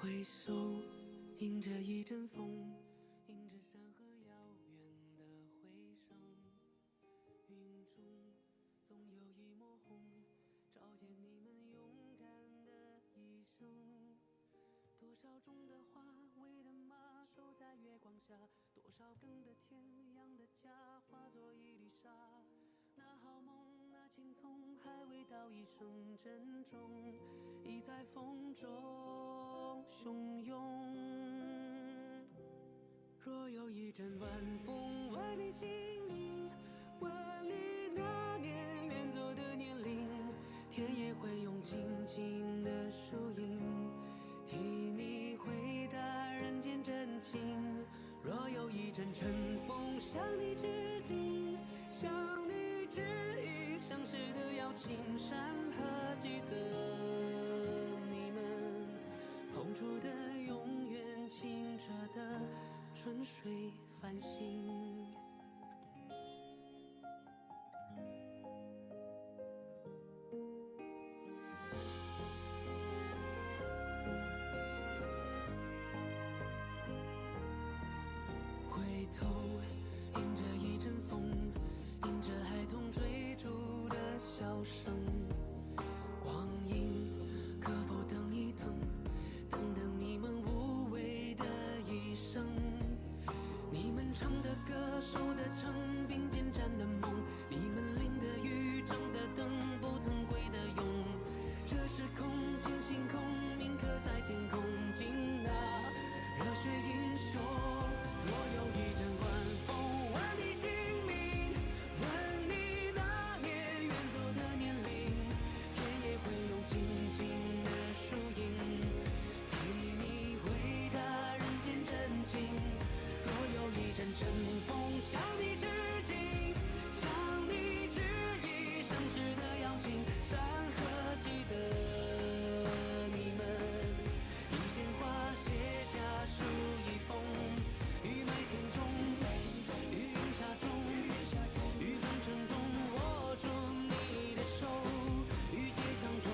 回首，迎着一阵风，迎着山河遥远的回声，云中总有一抹红，照见你们勇敢的一生。多少种的花，喂的马，守在月光下，多少更的天，养的家，化作一粒沙。那好梦，那青葱，还未到一声珍重，已在风中汹涌。若有一阵晚风，问你姓名，问你那年远走的年龄，天也会用静静的树影替你回答人间真情。若有一阵晨风，向你致敬，向你致意，相识的邀请，山河记得你们同处的永远，清澈的春水繁星。回头，迎着一阵风，迎着孩童追逐的笑声。光阴可否等一等，等等你们无畏的一生。你们唱的歌，守的城，并肩站的梦，你们淋的雨，张的灯，不曾归的永。这时空间星空，铭刻在天空，敬那热血英雄。若有一阵晚风，问你姓名，问你那年远走的年龄，天也会用静静的树影替你回答人间真情。若有一阵晨风，向你致敬，向你致意，相识的邀请，山河记得你们，一线花谢家书一封。于每天中，于云霞中，于风尘中，握住你的手，于街巷中，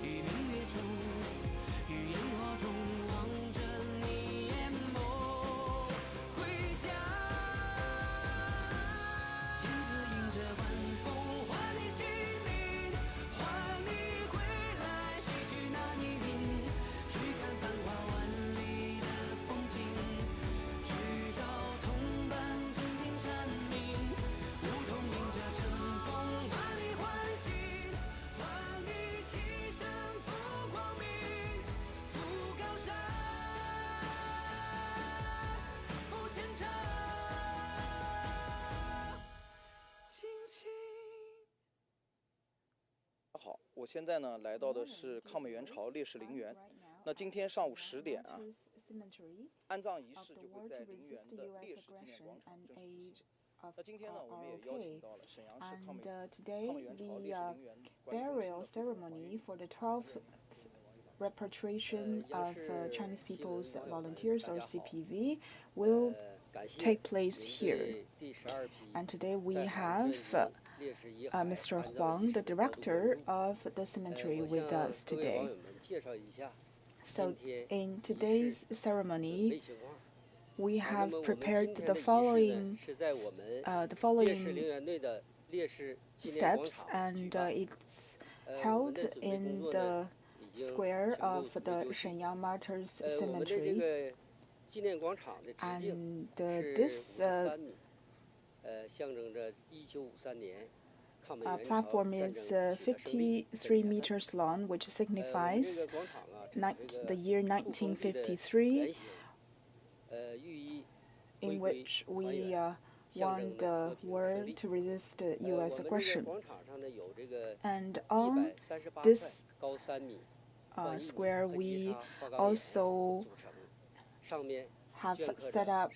于明月中，于烟火中，望着你眼眸回家。燕子迎着晚风，唤你姓名，唤你归来，洗去那泥泞，去看繁华万里的风景，去找同伴倾听蝉鸣。梧桐迎着晨风，把你唤醒，唤你起身赴光明，赴高山，赴前程，轻轻。好，我现在呢来到的是抗美援朝烈士陵园。那今天上午10点啊，安葬仪式就会在陵园的烈士纪念广场正式举行。那今天呢，我们也邀请到了沈阳市抗美援朝烈士陵园管理中心的 burial ceremony for the 12th repatriation of Chinese People's Volunteers or CPV will take place here. And today we have Mr. Huang, the director of the cemetery, with us today. So in today's ceremony, we have prepared the following steps, and it's held in the square of the Shenyang Martyrs Cemetery. And this platform is 53 meters long, which signifies the year 1953, in which we won the war to resist U.S. aggression. And on this square, we also have set up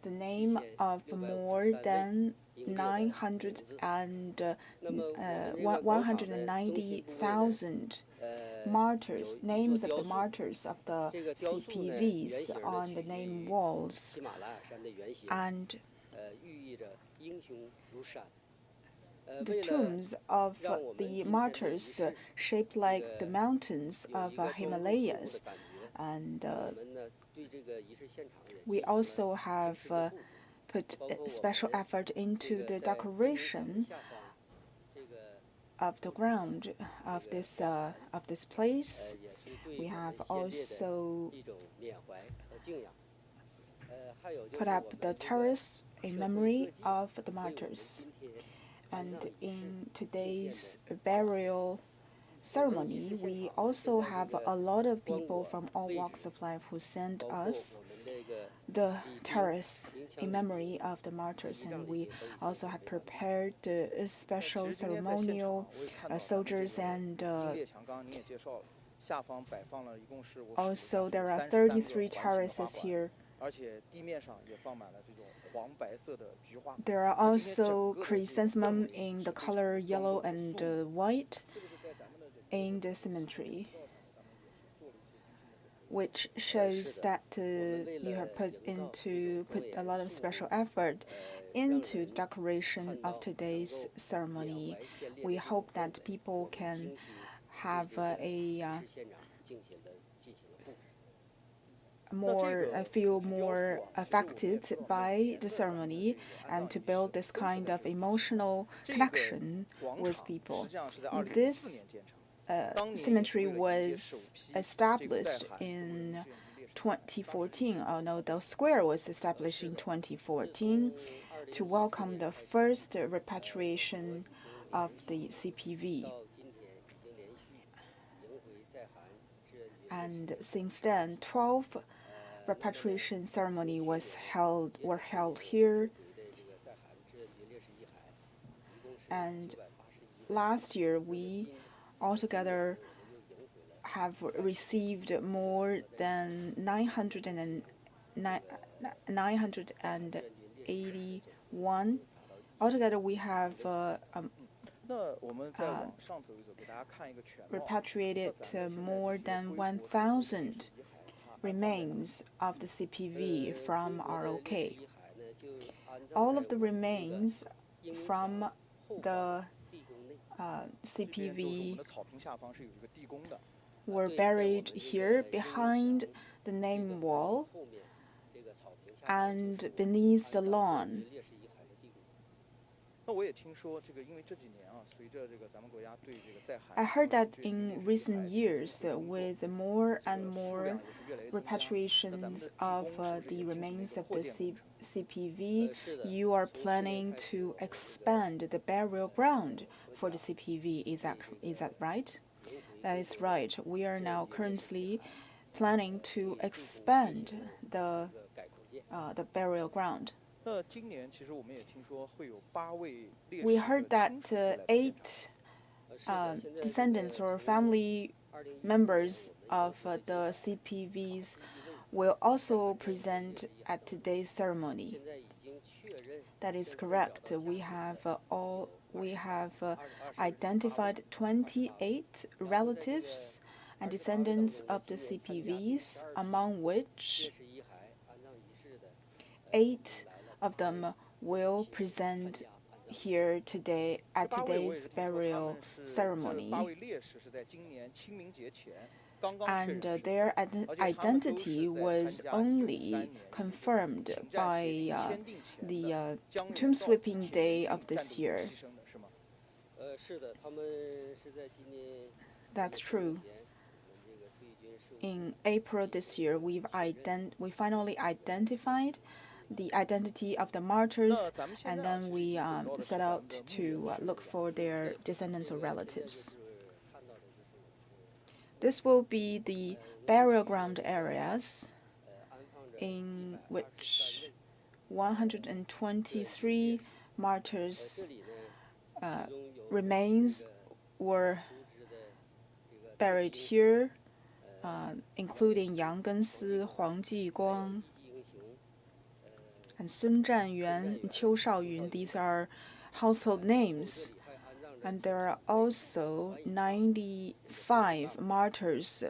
the name of more than 190,000 martyrs, names of the martyrs of the CPVs on the name walls. And the tombs of the martyrs, shaped like the mountains of Himalayas, And we also have put special effort into the decoration of the ground of this place. We have also put up the terrace in memory of the martyrs. And in today's burial ceremony, we also have a lot of people from all walks of life who send us the terrace in memory of the martyrs, and we also have prepared special ceremonial soldiers, and also there are 33 terraces here. There are also chrysanthemum in the color yellow and white in the cemetery, which shows that you have put a lot of special effort into the decoration of today's ceremony. We hope that people can have feel more affected by the ceremony and to build this kind of emotional connection with people. This cemetery was established in 2014. Oh no, the square was established in 2014 to welcome the first repatriation of the CPV. And since then, 12 repatriation ceremonies were held here. And last year, we altogether have received more than 981. Altogether, we have repatriated more than 1,000 remains of the CPV from ROK. All of the remains from the CPV were buried here behind the name wall and beneath the lawn. I heard that in recent years, with more and more repatriations of the remains of the CPV, you are planning to expand the burial ground for the CPV. Is that right? That is right. We are now currently planning to expand the burial ground. We heard that 8 descendants or family members of the CPVs will also present at today's ceremony. That is correct. We have identified 28 relatives and descendants of the CPVs, among which 8 of them will present here today at today's burial ceremony. And their identity was only confirmed by the tomb sweeping day of this year. That's true. In April this year, we finally identified the identity of the martyrs, and then we set out to look for their descendants or relatives. This will be the burial ground areas in which 123 martyrs' remains were buried here, including Yang Gensi, Huang Jiguang, and Sun Zhanyuan, Qiu Shaoyun. These are household names. And there are also 95 martyrs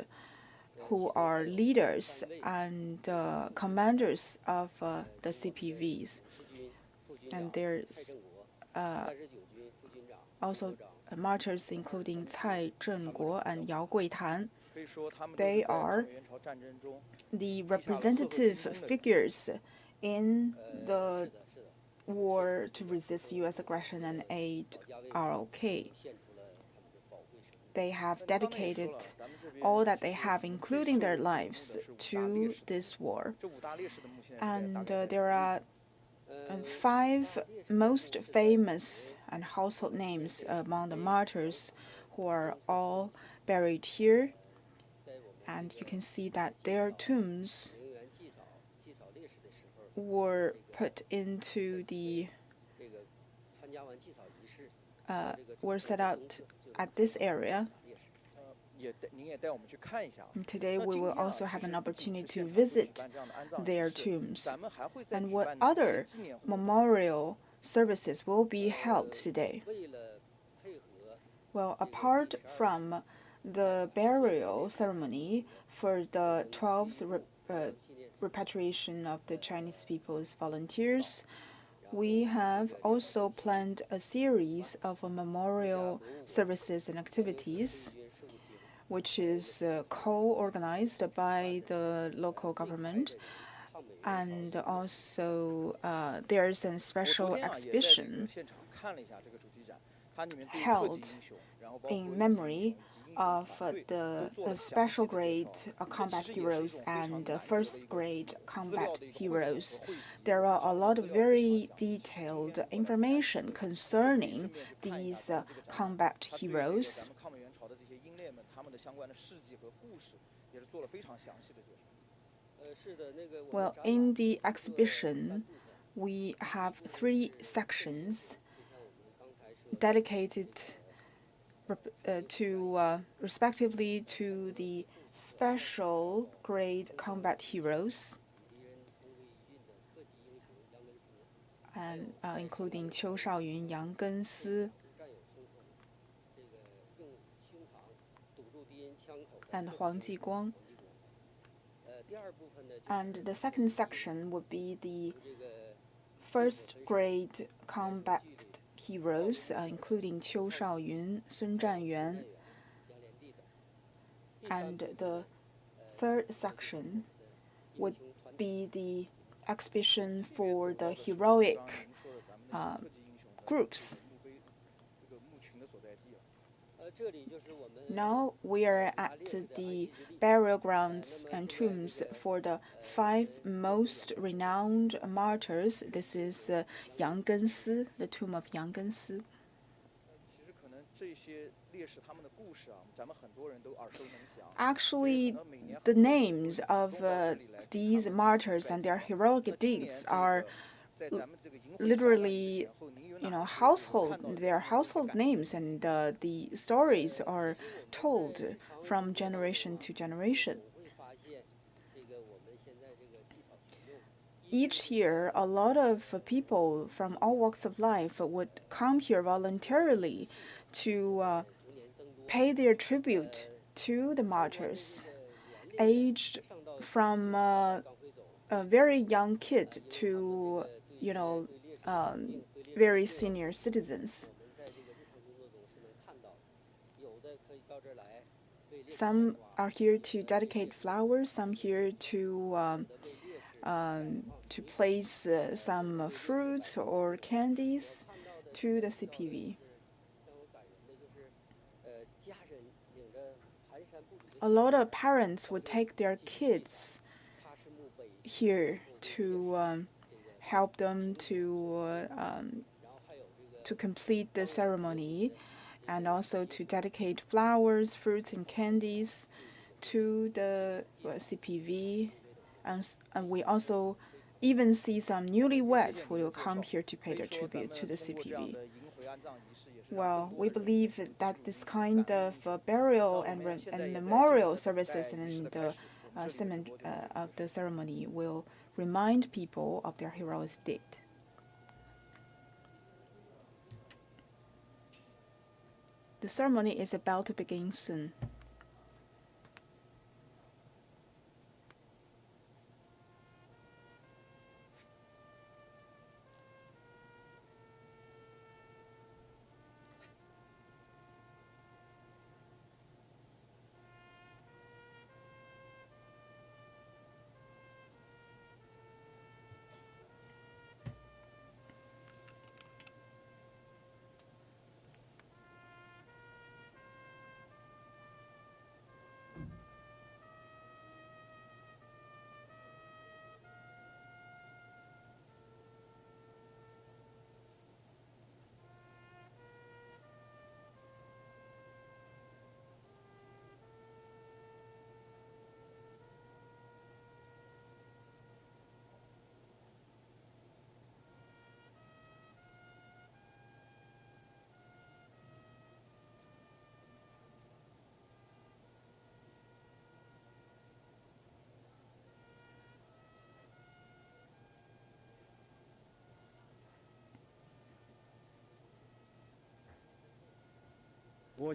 who are leaders and commanders of the CPVs. And there's also martyrs including Cai Zhenguo and Yao Guitan. They are the representative figures in the war to resist U.S. aggression and aid ROK. They have dedicated all that they have, including their lives, to this war. And there are 5 most famous and household names among the martyrs who are all buried here. And you can see that their tombs were put into were set out at this area. And today we will also have an opportunity to visit their tombs. And what other memorial services will be held today? Well, apart from the burial ceremony for the 12th repatriation of the Chinese people's volunteers, we have also planned a series of memorial services and activities, which is co-organized by the local government. And also there's a special exhibition held in memory of the special grade combat heroes and first grade combat heroes. There are a lot of very detailed information concerning these combat heroes. Well, in the exhibition, we have 3 sections dedicated respectively to the special grade combat heroes, and including Qiu Shaoyun, Yang Gensi, and Huang Jiguang. And the second section would be the first grade combat heroes, including Qiu Shaoyun, Sun Zhanyuan. And the third section would be the exhibition for the heroic groups. Now we are at the burial grounds and tombs for the 5 most renowned martyrs. This is Yang Gensi, the tomb of Yang Gensi. Actually, the names of these martyrs and their heroic deeds are literally, their household names, and the stories are told from generation to generation. Each year, a lot of people from all walks of life would come here voluntarily to pay their tribute to the martyrs, aged from a very young kid to, very senior citizens. Some are here to dedicate flowers, some here to place some fruits or candies to the CPV. A lot of parents would take their kids here to help them to complete the ceremony, and also to dedicate flowers, fruits, and candies to the CPV. And we also even see some newlyweds who will come here to pay their tribute to the CPV. Well, we believe that this kind of burial and memorial services and of the ceremony will remind people of their heroic deed. The ceremony is about to begin soon.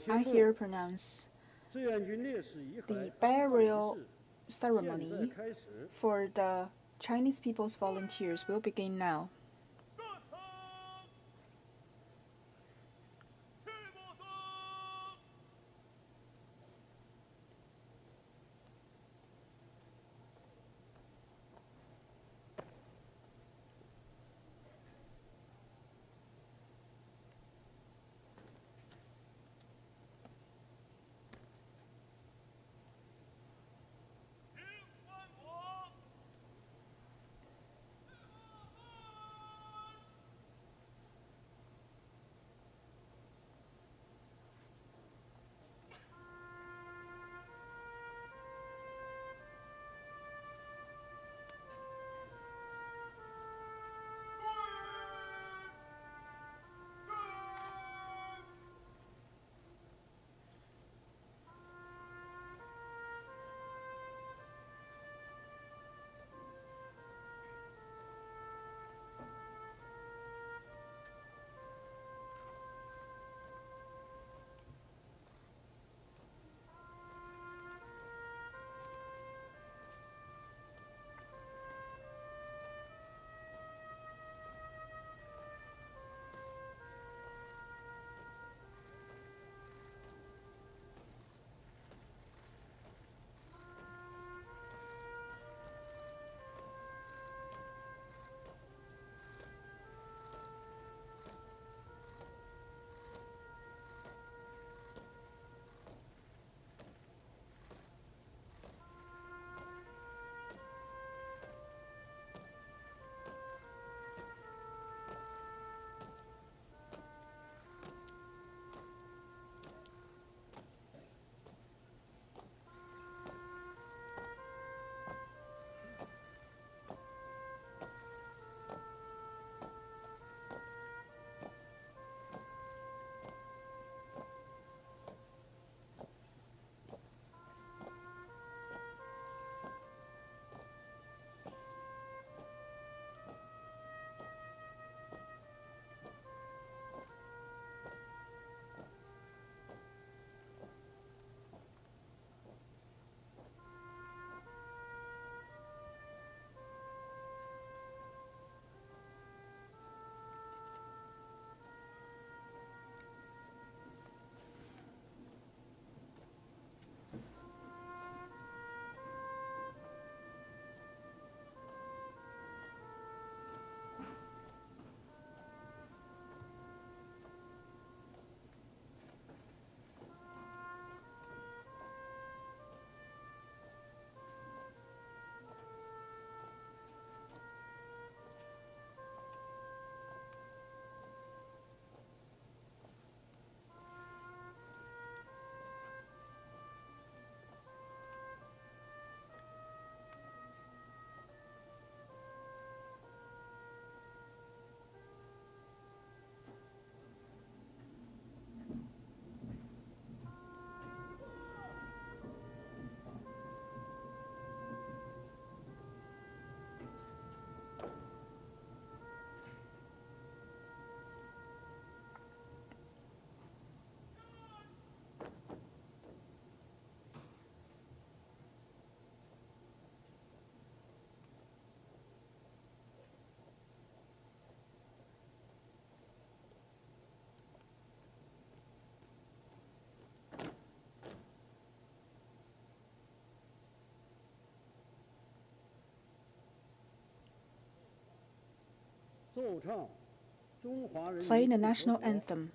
I here pronounce the burial ceremony for the Chinese People's Volunteers will begin now. Play the national anthem.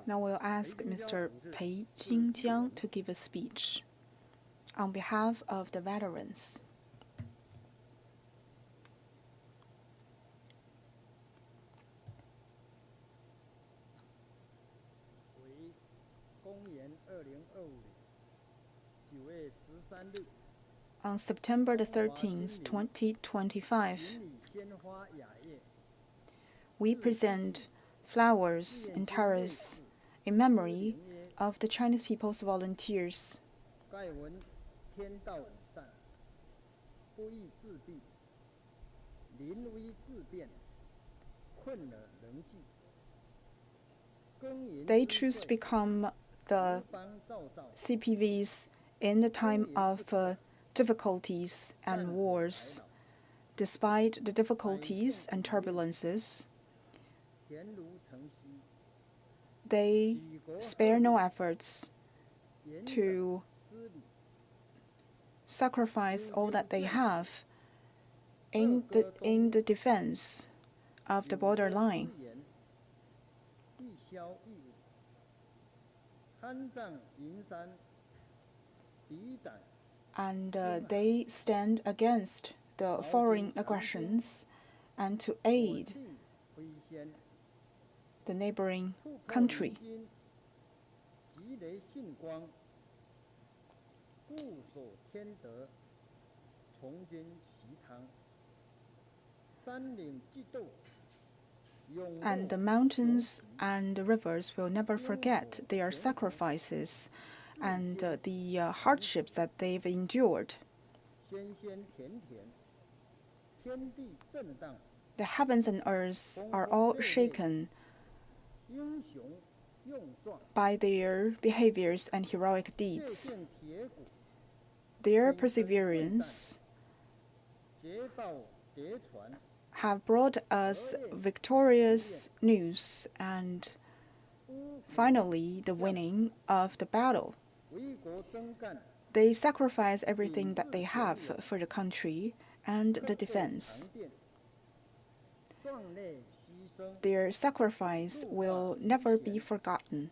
Now we'll ask Mr. Pei Jingjiang to give a speech on behalf of the veterans. On September the 13th, 2025, we present flowers and terrace in memory of the Chinese People's volunteers. They choose to become the CPVs in the time of difficulties and wars. Despite the difficulties and turbulences, they spare no efforts to sacrifice all that they have in the defense of the borderline. And they stand against the foreign aggressions and to aid the neighboring country. And the mountains and the rivers will never forget their sacrifices and the hardships that they've endured. The heavens and earth are all shaken by their behaviors and heroic deeds. Their perseverance have brought us victorious news and finally the winning of the battle. They sacrifice everything that they have for the country and the defense. Their sacrifice will never be forgotten.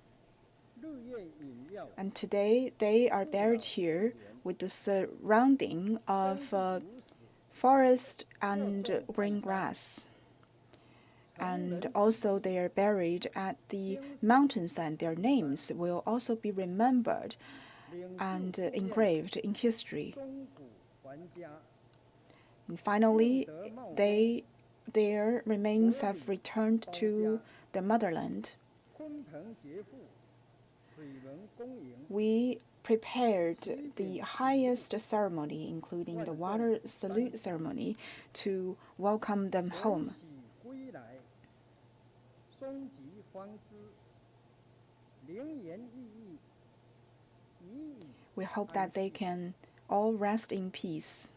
And today they are buried here with the surrounding of forest and green grass. And also they are buried at the mountainside. Their names will also be remembered and engraved in history. And finally, their remains have returned to the motherland. We prepared the highest ceremony, including the water salute ceremony, to welcome them home. We hope that they can all rest in peace.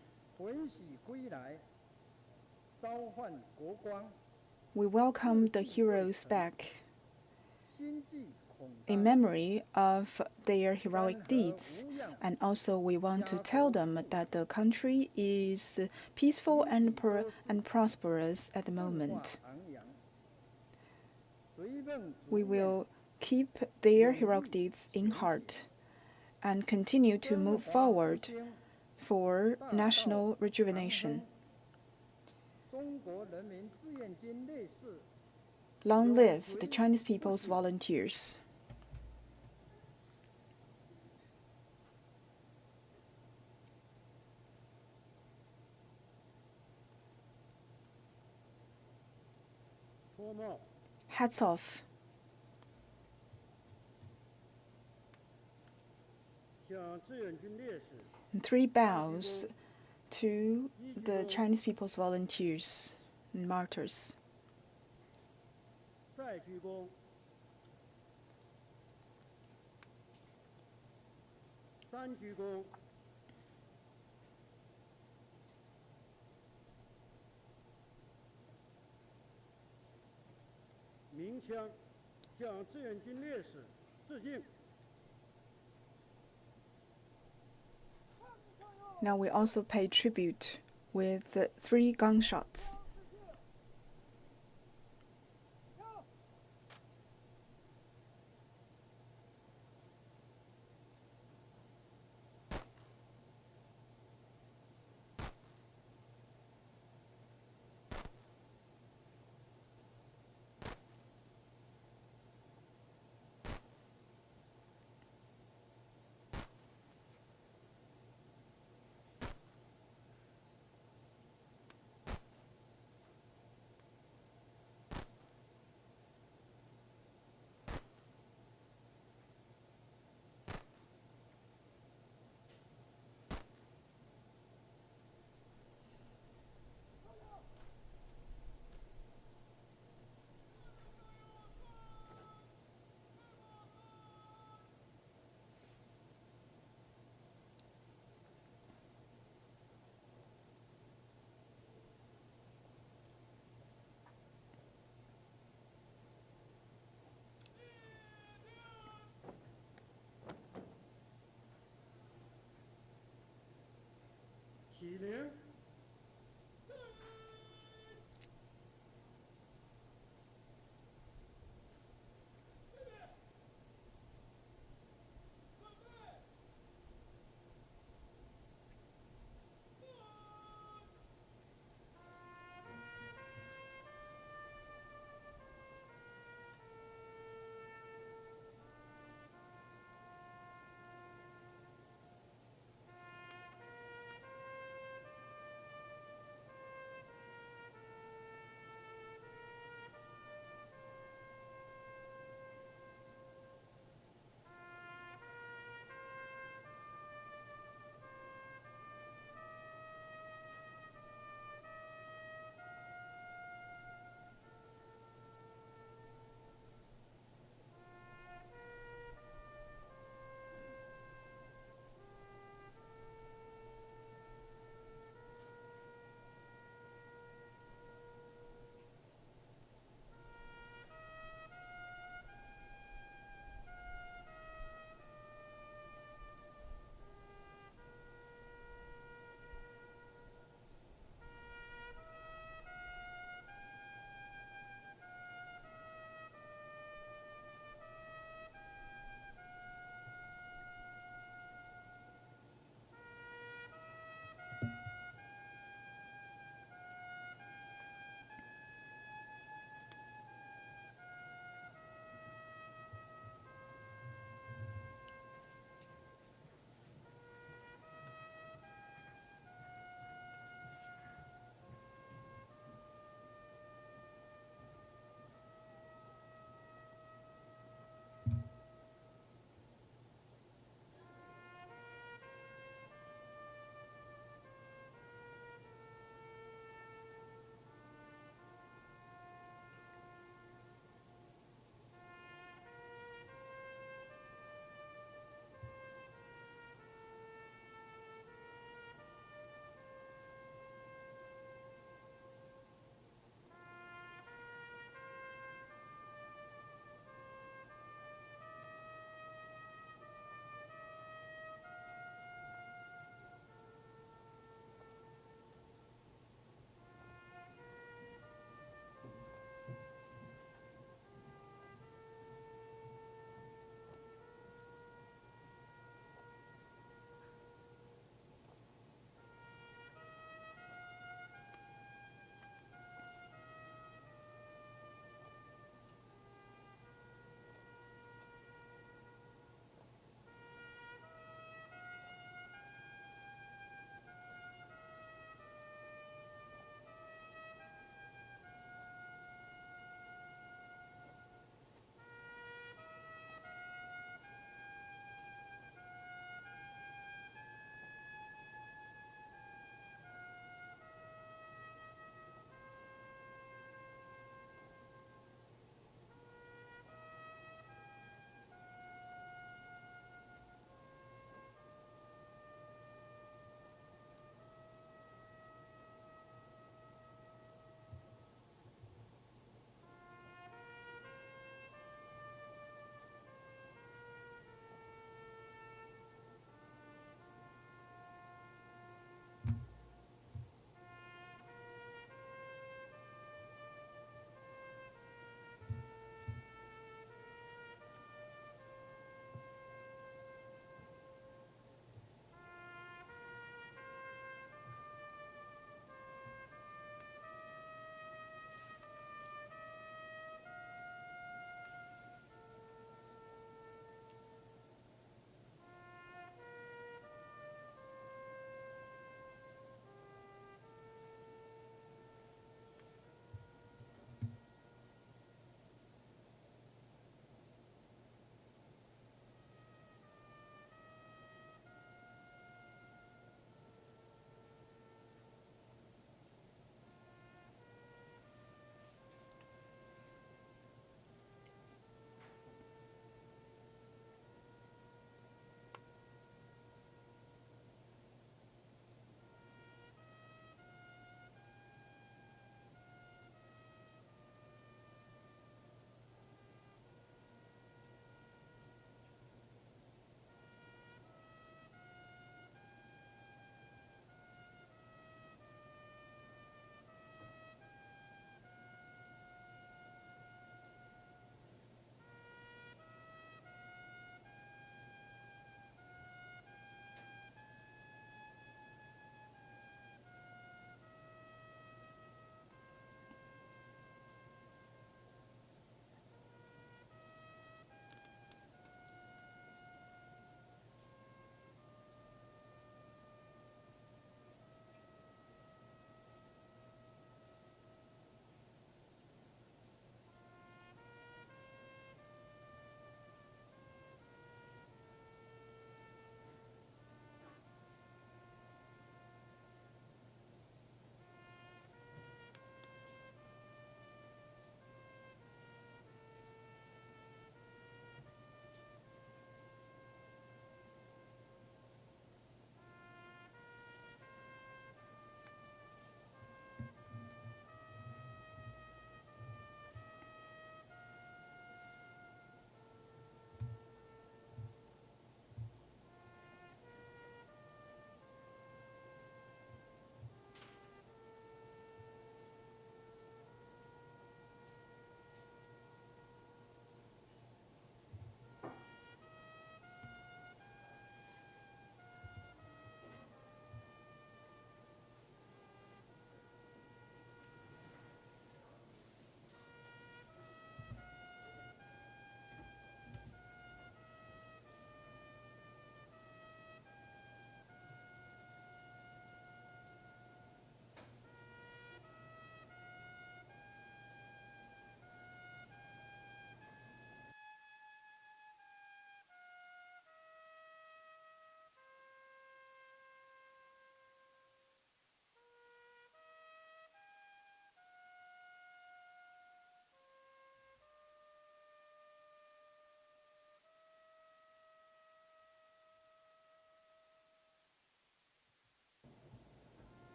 We welcome the heroes back in memory of their heroic deeds, and also we want to tell them that the country is peaceful and prosperous at the moment. We will keep their heroic deeds in heart and continue to move forward for national rejuvenation. Long live the Chinese People's volunteers. Hats off. And 3 bows to the Chinese People's volunteers and martyrs. Now we also pay tribute with 3 gunshots.